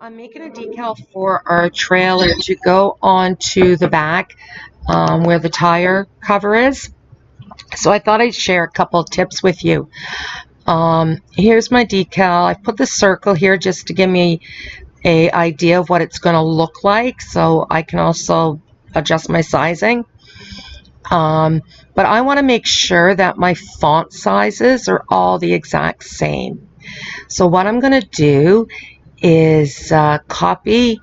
I'm making a decal for our trailer to go onto the back where the tire cover is. So I thought I'd share a couple of tips with you. Here's my decal. I put the circle here just to give me an idea of what it's going to look like, so I can also adjust my sizing. But I want to make sure that my font sizes are all the exact same. So what I'm going to do is copy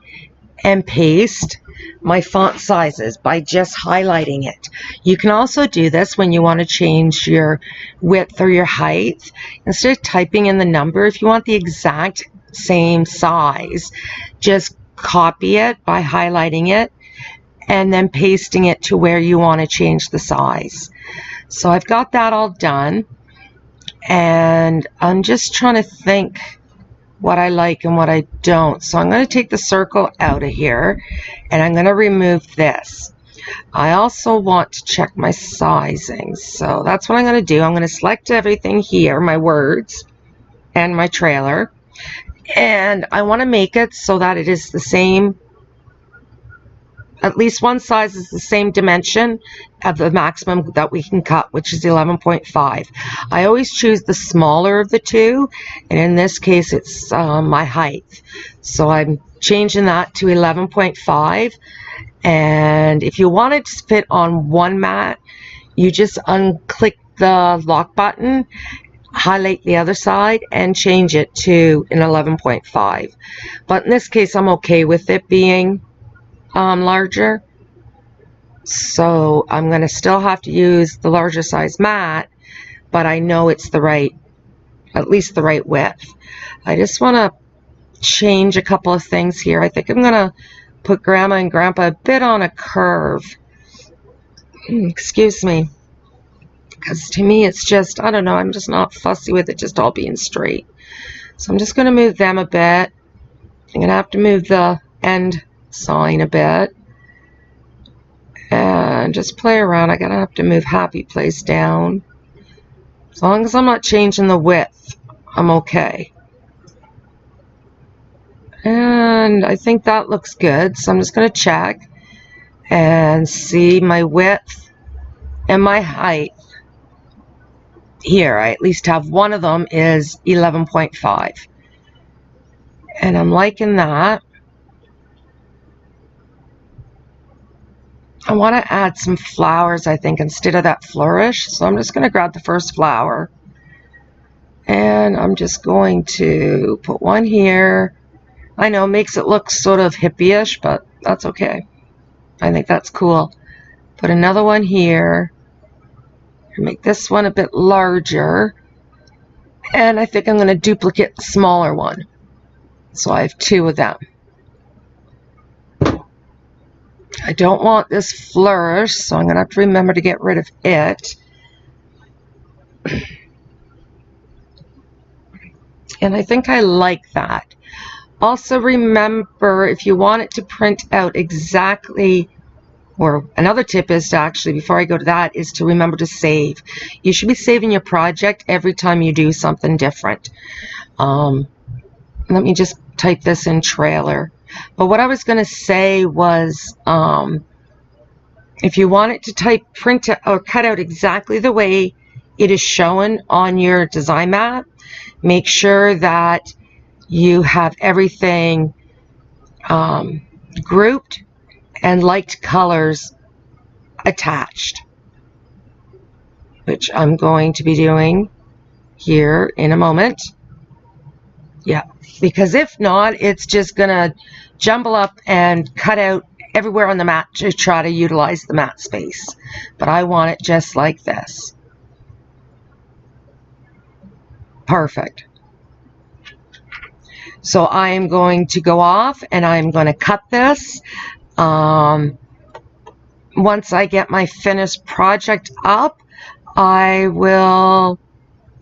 and paste my font sizes by just highlighting it. You can also do this when you want to change your width or your height. Instead of typing in the number, if you want the exact same size, just copy it by highlighting it and then pasting it to where you want to change the size. So I've got that all done, and I'm just trying to think what I like and what I don't. So I'm going to take the circle out of here and I'm going to remove this. I also want to check my sizing, so that's what I'm going to do. I'm going to select everything here, my words and my trailer, and I want to make it so that it is the same, at least one size is the same dimension of the maximum that we can cut, which is 11.5. I always choose the smaller of the two, and in this case it's my height. So I'm changing that to 11.5. And if you want it to fit on one mat, you just unclick the lock button, highlight the other side, and change it to an 11.5. But in this case, I'm okay with it being larger, so I'm going to still have to use the larger size mat, but I know it's the right, at least the right width. I just want to change a couple of things here. I think I'm going to put Grandma and Grandpa a bit on a curve. Excuse me, because to me it's just, I don't know, I'm just not fussy with it just all being straight. So I'm just going to move them a bit. I'm going to have to move the end sign a bit and just play around. I'm gonna have to move Happy Place down. As long as I'm not changing the width, I'm okay. And I think that looks good, so I'm just going to check and see my width and my height. Here I at least have one of them is 11.5, and I'm liking that. I want to add some flowers, I think, instead of that flourish. So I'm just going to grab the first flower, and I'm just going to put one here. I know it makes it look sort of hippie-ish, but that's okay. I think that's cool. Put another one here. Make this one a bit larger. And I think I'm going to duplicate the smaller one. So I have two of them. I don't want this flourish, so I'm going to have to remember to get rid of it. And I think I like that. Also remember, if you want it to print out exactly, or another tip is to actually, before I go to that, is to remember to save. You should be saving your project every time you do something different. Let me just type this in trailer. But what I was going to say was, if you want it to print or cut out exactly the way it is shown on your design map, make sure that you have everything grouped and liked colors attached, which I'm going to be doing here in a moment. Yeah, because if not, it's just gonna jumble up and cut out everywhere on the mat to try to utilize the mat space. But I want it just like this. Perfect. So I am going to go off and I'm going to cut this. Once I get my finished project up, I will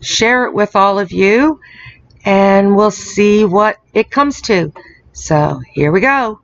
share it with all of you, and we'll see what it comes to. So here we go.